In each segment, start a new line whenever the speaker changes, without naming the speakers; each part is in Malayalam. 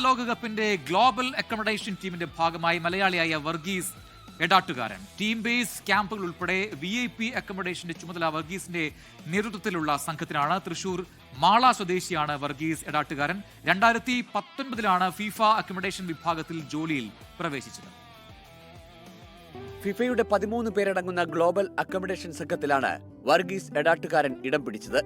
ലോകകപ്പിന്റെ ഗ്ലോബൽ അക്കോമഡേഷൻ ടീമിന്റെ ഭാഗമായി മലയാളിയായ വർഗീസ് എടാട്ടുകാരൻ ടീം ബേസ് ക്യാമ്പുകൾ ഉൾപ്പെടെ VIP അക്കോമഡേഷന്റെ ചുമതല വർഗീസിന്റെ നേതൃത്വത്തിലുള്ള സംഘത്തിനാണ്. തൃശൂർ മാള സ്വദേശിയാണ് വർഗീസ് എടാട്ടുകാരൻ. 2019 ഫിഫ അക്കോമഡേഷൻ വിഭാഗത്തിൽ ജോലിയിൽ പ്രവേശിച്ചത്.
ഫിഫയുടെ 13 പേരടങ്ങുന്ന ഗ്ലോബൽ അക്കോമഡേഷൻ സംഘത്തിലാണ് വർഗീസ് എടാട്ടുകാരൻ ഇടം പിടിച്ചത്.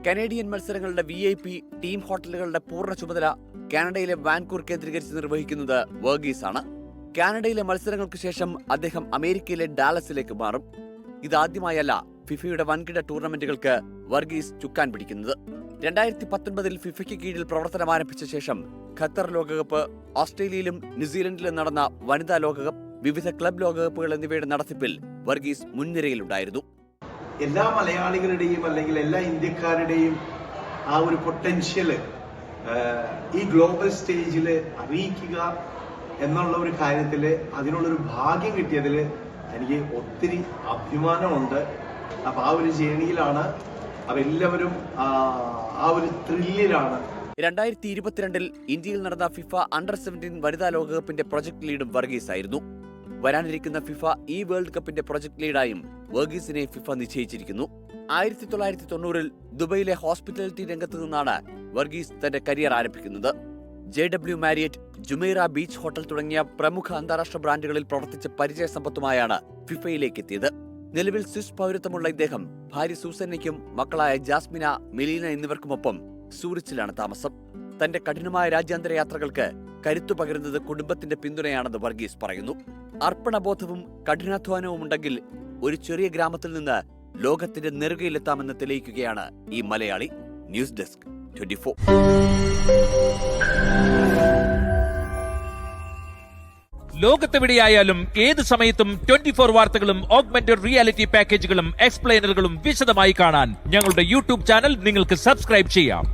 കനേഡിയൻ മത്സരങ്ങളുടെ VIP ടീം ഹോട്ടലുകളുടെ പൂർണ്ണ ചുമതല കാനഡയിലെ വാൻകൂർ കേന്ദ്രീകരിച്ച് നിർവഹിക്കുന്നത് വർഗീസ് ആണ്. കാനഡയിലെ മത്സരങ്ങൾക്ക് ശേഷം അദ്ദേഹം അമേരിക്കയിലെ ഡാലസിലേക്ക് മാറും. ഇതാദ്യമായല്ല ഫിഫയുടെ വൻകിട ടൂർണമെന്റുകൾക്ക് വർഗീസ് ചുക്കാൻ പിടിക്കുന്നത്. 2019 ഫിഫയ്ക്ക് കീഴിൽ പ്രവർത്തനം ആരംഭിച്ച ശേഷം ഖത്തർ ലോകകപ്പ്, ഓസ്ട്രേലിയയിലും ന്യൂസിലൻഡിലും നടന്ന വനിതാ ലോകകപ്പ്, വിവിധ ക്ലബ് ലോകകപ്പുകൾ എന്നിവയുടെ നടത്തിപ്പിൽ വർഗീസ് മുൻനിരയിലുണ്ടായിരുന്നു.
എല്ലാ മലയാളികളുടെയും അല്ലെങ്കിൽ എല്ലാ ഇന്ത്യക്കാരുടെയും ആ ഒരു പൊട്ടൻഷ്യൽ ഈ ഗ്ലോബൽ സ്റ്റേജിൽ അറിയിക്കുക എന്നുള്ള ഒരു കാര്യത്തിൽ അതിനുള്ളൊരു ഭാഗ്യം കിട്ടിയതിൽ എനിക്ക് ഒത്തിരി അഭിമാനമുണ്ട്. അപ്പൊ ആ ഒരു ജേണിയിലാണ്, അപ്പൊ എല്ലാവരും ആ ഒരു ത്രില്ലിലാണ്.
2022 ഇന്ത്യയിൽ നടന്ന ഫിഫ അണ്ടർ-17 വനിതാ ലോകകപ്പിന്റെ പ്രൊജക്ട് ലീഡും വർഗീസ് ആയിരുന്നു. വരാനിരിക്കുന്ന ഫിഫ വേൾഡ് കപ്പിന്റെ പ്രൊജക്ട് ലീഡായും വർഗീസിനെ ഫിഫ നിശ്ചയിച്ചിരിക്കുന്നു. 1990 ദുബൈയിലെ ഹോസ്പിറ്റാലിറ്റി രംഗത്ത് നിന്നാണ് വർഗീസ് തന്റെ കരിയർ ആരംഭിക്കുന്നത്. JW Marriott, Jumeirah beach hotel തുടങ്ങിയ പ്രമുഖ അന്താരാഷ്ട്ര ബ്രാൻഡുകളിൽ പ്രവർത്തിച്ച പരിചയ സമ്പത്തുമായാണ് ഫിഫയിലേക്ക് എത്തിയത്. നിലവിൽ സ്വിസ് പൗരത്വമുള്ള ഇദ്ദേഹം ഭാര്യ സൂസന്നയ്ക്കും മക്കളായ ജാസ്മിന, മെലീന എന്നിവർക്കുമൊപ്പം സൂറിച്ചിലാണ് താമസം. തന്റെ കഠിനമായ രാജ്യാന്തര യാത്രകൾക്ക് കരുത്തു പകരുന്നത് കുടുംബത്തിന്റെ പിന്തുണയാണെന്ന് വർഗീസ് പറയുന്നു. അർപ്പണബോധവും കഠിനാധ്വാനവും ഉണ്ടെങ്കിൽ ഒരു ചെറിയ ഗ്രാമത്തിൽ നിന്ന് ലോകത്തിന്റെ നെറുകയിലെത്താമെന്ന് തെളിയിക്കുകയാണ് ഈ മലയാളി. News desk 24.
ലോകത്തെവിടെയായാലും ഏത് സമയത്തും 24 വാർത്തകളും ഓഗ്മെന്റഡ് റിയാലിറ്റി പാക്കേജുകളും എക്സ്പ്ലെയിനറുകളും വിശദമായി കാണാൻ ഞങ്ങളുടെ YouTube ചാനൽ നിങ്ങൾക്ക് സബ്സ്ക്രൈബ് ചെയ്യാം.